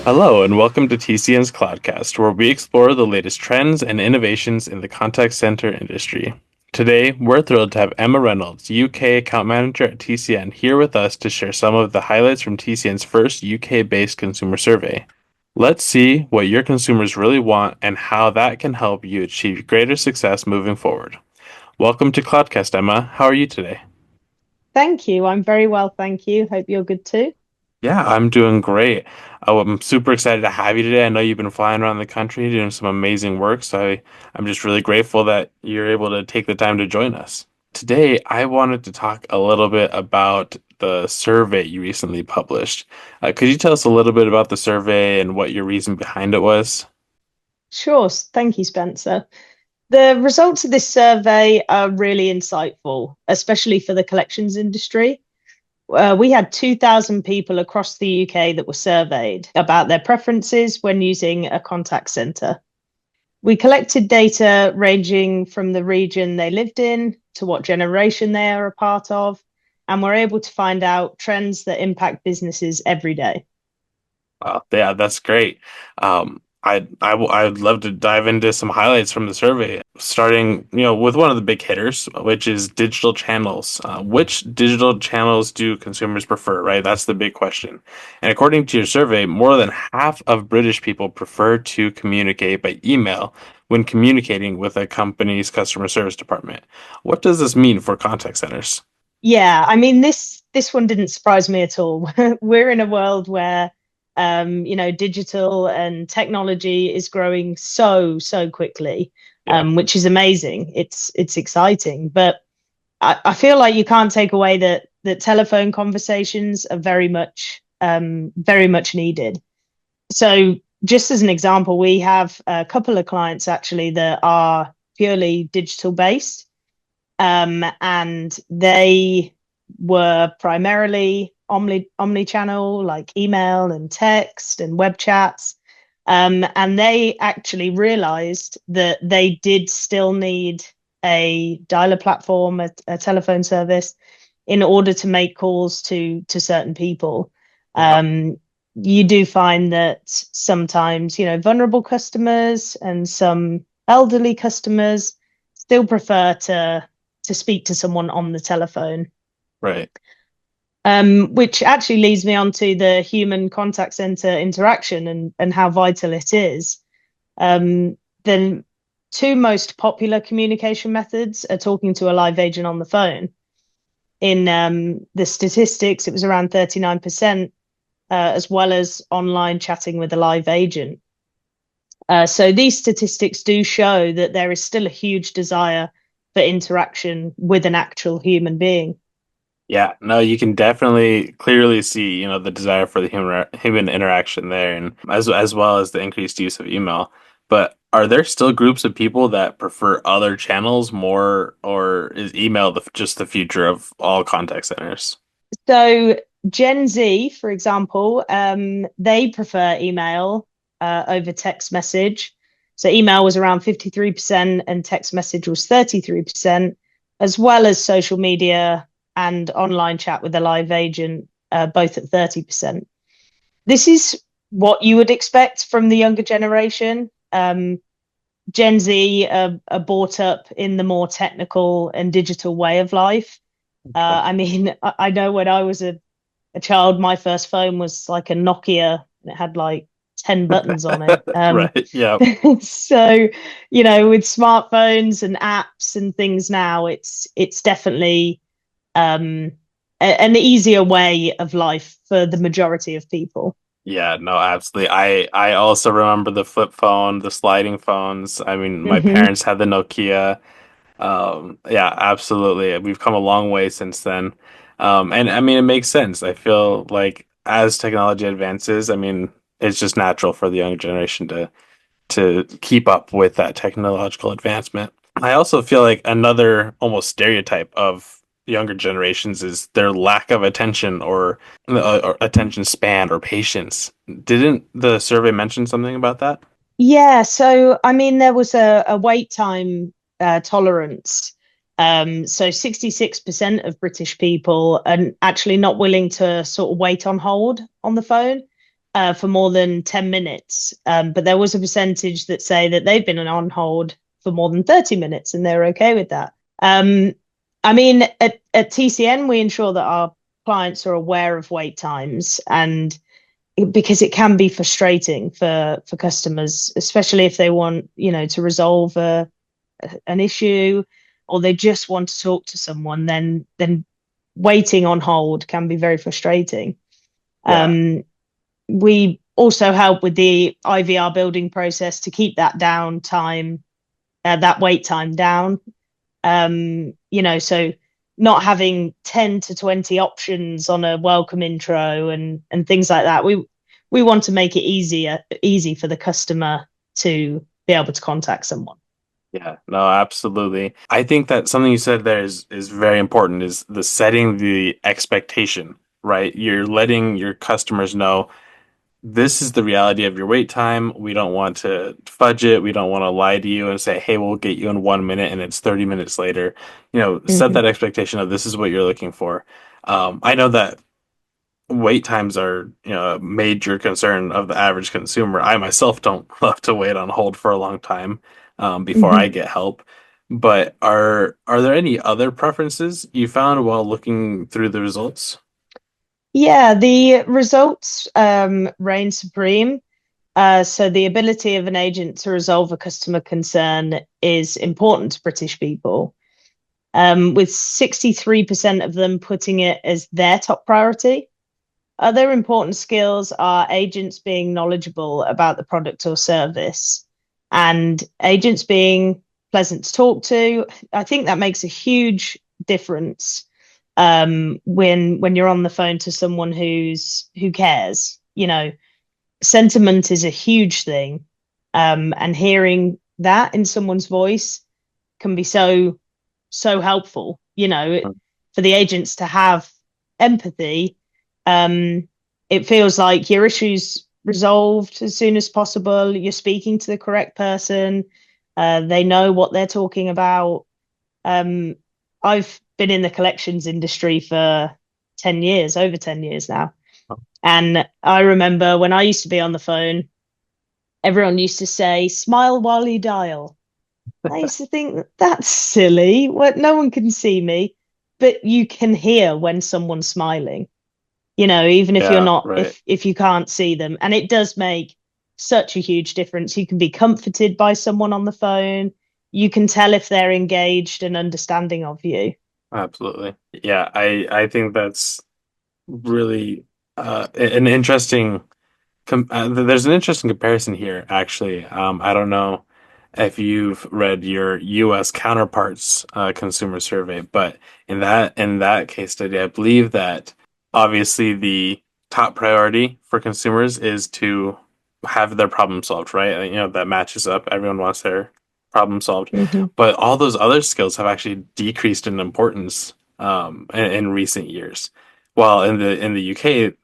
Hello, and welcome to TCN's Cloudcast, where we explore the latest trends and innovations in the contact center industry. Today, we're thrilled to have Emma Reynolds, UK Account Manager at TCN, here with us to share some of the highlights from TCN's first UK-based consumer survey. Let's see what your consumers really want and how that can help you achieve greater success moving forward. Welcome to Cloudcast, Emma. How are you today? Thank you. I'm very well, thank you. Hope you're good too. Yeah, I'm doing great. I'm super excited to have you today. I know you've been flying around the country doing some amazing work, so I'm just really grateful that you're able to take the time to join us. Today, I wanted to talk a little bit about the survey you recently published. Could you tell us a little bit about the survey and what your reason behind it was? Sure. Thank you, Spencer. The results of this survey are really insightful, especially for the collections industry. We had 2,000 people across the UK that were surveyed about their preferences when using a contact center. We collected data ranging from the region they lived in to what generation they are a part of, and we're able to find out trends that impact businesses every day. Yeah, that's great. I'd love to dive into some highlights from the survey, starting, with one of the big hitters, which is digital channels. Which digital channels do consumers prefer, right? That's the big question. And according to your survey, more than half of British people prefer to communicate by email when communicating with a company's customer service department. What does this mean for contact centers? Yeah, I mean this one didn't surprise me at all. We're in a world where digital and technology is growing so quickly, Yeah, which is amazing. It's exciting, but I feel like you can't take away that telephone conversations are very much needed. So just as an example, we have a couple of clients actually that are purely digital based. And they were primarily omni-channel, like email and text and web chats. And they actually realized that they did still need a dialer platform, a telephone service, in order to make calls to certain people. yeah, You do find that sometimes, vulnerable customers and some elderly customers still prefer to speak to someone on the telephone. right. Which actually leads me on to the human contact center interaction and how vital it is. The two most popular communication methods are talking to a live agent on the phone. In the statistics, it was around 39%, as well as online chatting with a live agent. So these statistics do show that there is still a huge desire for interaction with an actual human being. Yeah, no, you can definitely clearly see, the desire for the human interaction there, and as well as the increased use of email. But are there still groups of people that prefer other channels more, or is email just the future of all contact centers? So Gen Z, for example, they prefer email over text message. So email was around 53% and text message was 33%, as well as social media and online chat with a live agent, both at 30%. This is what you would expect from the younger generation. Gen Z are brought up in the more technical and digital way of life. I mean, I know when I was a child, my first phone was like a Nokia and it had like 10 buttons on it. Right. Yeah. So, with smartphones and apps and things now, it's definitely an easier way of life for the majority of people. Yeah, no, absolutely. I also remember the flip phone, the sliding phones. I mean, my Hmm. parents had the Nokia. Yeah, absolutely. We've come a long way since then. And I mean, it makes sense. I feel like as technology advances, I mean, it's just natural for the younger generation to keep up with that technological advancement. I also feel like another almost stereotype of younger generations is their lack of attention or attention span or patience. Didn't the survey mention something about that? Yeah, so I mean, there was a wait time tolerance. So 66% of British people are actually not willing to sort of wait on hold on the phone. for more than 10 minutes. But there was a percentage that say that they've been on hold for more than 30 minutes and they're okay with that. I mean, at TCN, we ensure that our clients are aware of wait times, and because it can be frustrating for customers, especially if they want, to resolve an issue, or they just want to talk to someone, then waiting on hold can be very frustrating. Yeah. Um, we also help with the IVR building process to keep that that wait time down. So not having 10 to 20 options on a welcome intro and things like that. We want to make it easy for the customer to be able to contact someone. Yeah, no, absolutely. I think that something you said there is very important is the setting the expectation, right? You're letting your customers know this is the reality of your wait time. We don't want to fudge it. We don't want to lie to you and say, hey, we'll get you in 1 minute and it's 30 minutes later. Set Mm-hmm. that expectation of this is what you're looking for. I know that wait times are, a major concern of the average consumer. I myself don't love to wait on hold for a long time, before I Mm-hmm. get help. But are there any other preferences you found while looking through the results? Yeah, the results reign supreme. So the ability of an agent to resolve a customer concern is important to British people, with 63% of them putting it as their top priority. Other important skills are agents being knowledgeable about the product or service and agents being pleasant to talk to. I think that makes a huge difference when you're on the phone to someone who cares. Sentiment is a huge thing, and hearing that in someone's voice can be so helpful. For the agents to have empathy. Um, it feels like your issues resolved as soon as possible. You're speaking to the correct person. They know what they're talking about. Um, I've been in the collections industry for 10 years, over 10 years now. And I remember when I used to be on the phone, everyone used to say, smile while you dial. I used to think that's silly. What, no one can see me, but you can hear when someone's smiling. Even if you're Yeah, not, right. if you can't see them, and it does make such a huge difference. You can be comforted by someone on the phone. You can tell if they're engaged and understanding of you. Absolutely. Yeah, I think that's really an interesting there's an interesting comparison here, actually. I don't know if you've read your U.S. counterparts consumer survey, but in that case study, I believe that obviously the top priority for consumers is to have their problem solved, right? That matches up. Everyone wants their problem solved, Hmm. but all those other skills have actually decreased in importance in recent years. While in the UK,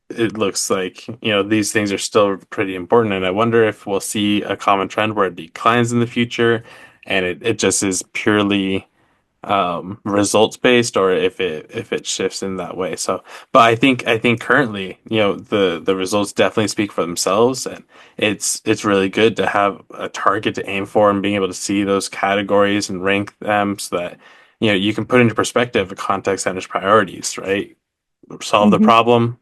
it looks like these things are still pretty important, and I wonder if we'll see a common trend where it declines in the future and it just is purely results based, or if it shifts in that way. So but I think currently the results definitely speak for themselves, and it's really good to have a target to aim for and being able to see those categories and rank them so that you can put into perspective a contact center's priorities, right? Solve the Hmm. problem,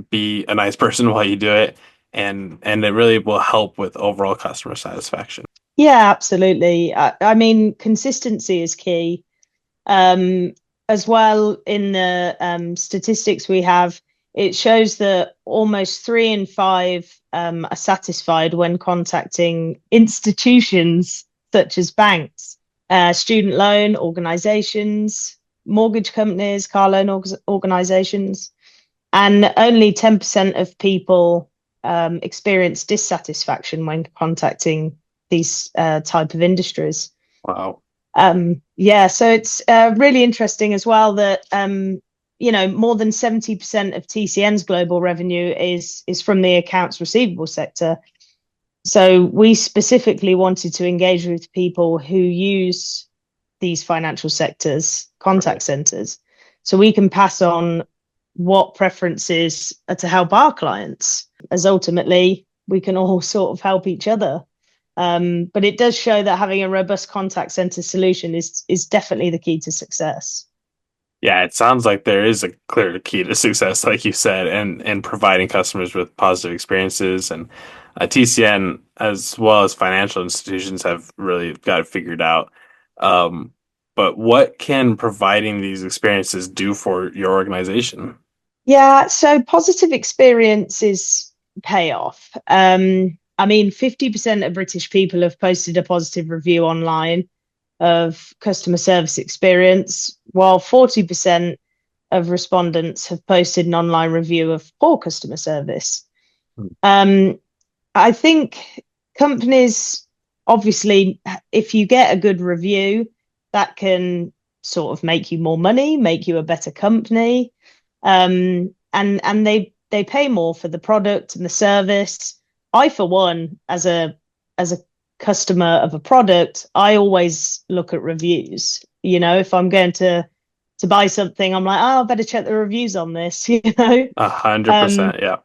be a nice person while you do it, and it really will help with overall customer satisfaction. Yeah, absolutely. I mean, consistency is key. Um, as well, in the statistics we have, it shows that almost three in five are satisfied when contacting institutions such as banks, student loan organizations, mortgage companies, car loan organizations, and only 10% of people experience dissatisfaction when contacting these type of industries. Wow. Yeah, so it's really interesting as well that more than 70% of TCN's global revenue is from the accounts receivable sector. So we specifically wanted to engage with people who use these financial sectors, contact Right. centers, so we can pass on. what preferences are to help our clients, as ultimately we can all sort of help each other. But it does show that having a robust contact center solution is definitely the key to success. Yeah, it sounds like there is a clear key to success, like you said, and providing customers with positive experiences. And TCN, as well as financial institutions, have really got it figured out. Um, but what can providing these experiences do for your organization? Yeah, so positive experiences pay off. I mean, 50% of British people have posted a positive review online of customer service experience, while 40% of respondents have posted an online review of poor customer service. Um, I think companies, obviously, if you get a good review, that can sort of make you more money, make you a better company. And they pay more for the product and the service. I, for one, as a customer of a product, I always look at reviews. You know, if I'm going to buy something, I'm like, oh, I better check the reviews on this, you know? A hundred Um, percent, yeah.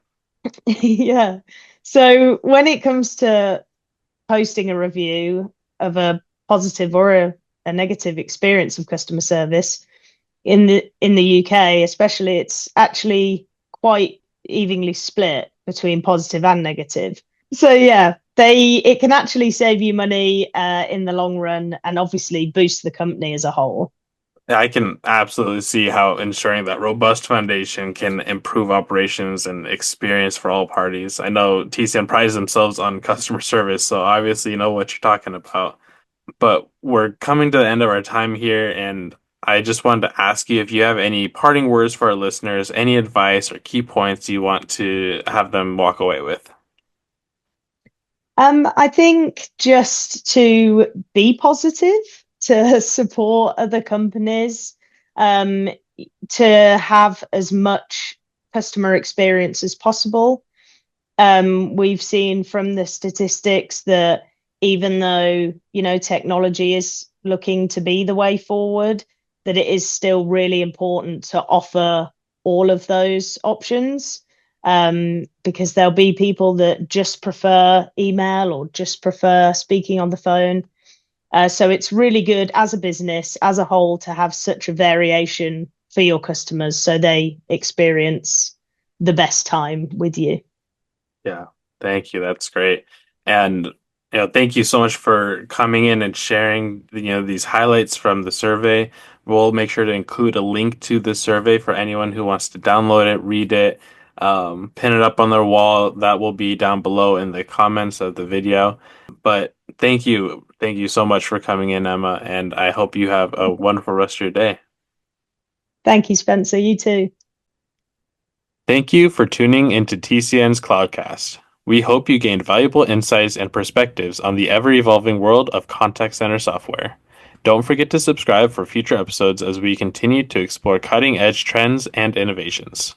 yeah. So when it comes to posting a review of a positive or a negative experience of customer service in the UK, especially, it's actually quite evenly split between positive and negative. So yeah, they it can actually save you money in the long run and obviously boost the company as a whole. Yeah, I can absolutely see how ensuring that robust foundation can improve operations and experience for all parties. I know TCN prides themselves on customer service, so obviously you know what you're talking about. But we're coming to the end of our time here, and I just wanted to ask you if you have any parting words for our listeners, any advice or key points you want to have them walk away with. I think just to be positive, to support other companies, um, to have as much customer experience as possible. We've seen from the statistics that even though, you know, technology is looking to be the way forward, that it is still really important to offer all of those options. Because there'll be people that just prefer email or just prefer speaking on the phone. So it's really good as a business, as a whole, to have such a variation for your customers so they experience the best time with you. Yeah, thank you. That's great. And thank you so much for coming in and sharing, these highlights from the survey. We'll make sure to include a link to the survey for anyone who wants to download it, read it, pin it up on their wall. That will be down below in the comments of the video. But thank you. Thank you so much for coming in, Emma, and I hope you have a wonderful rest of your day. Thank you, Spencer. You too. Thank you for tuning into TCN's Cloudcast. We hope you gained valuable insights and perspectives on the ever evolving world of contact center software. Don't forget to subscribe for future episodes as we continue to explore cutting edge trends and innovations.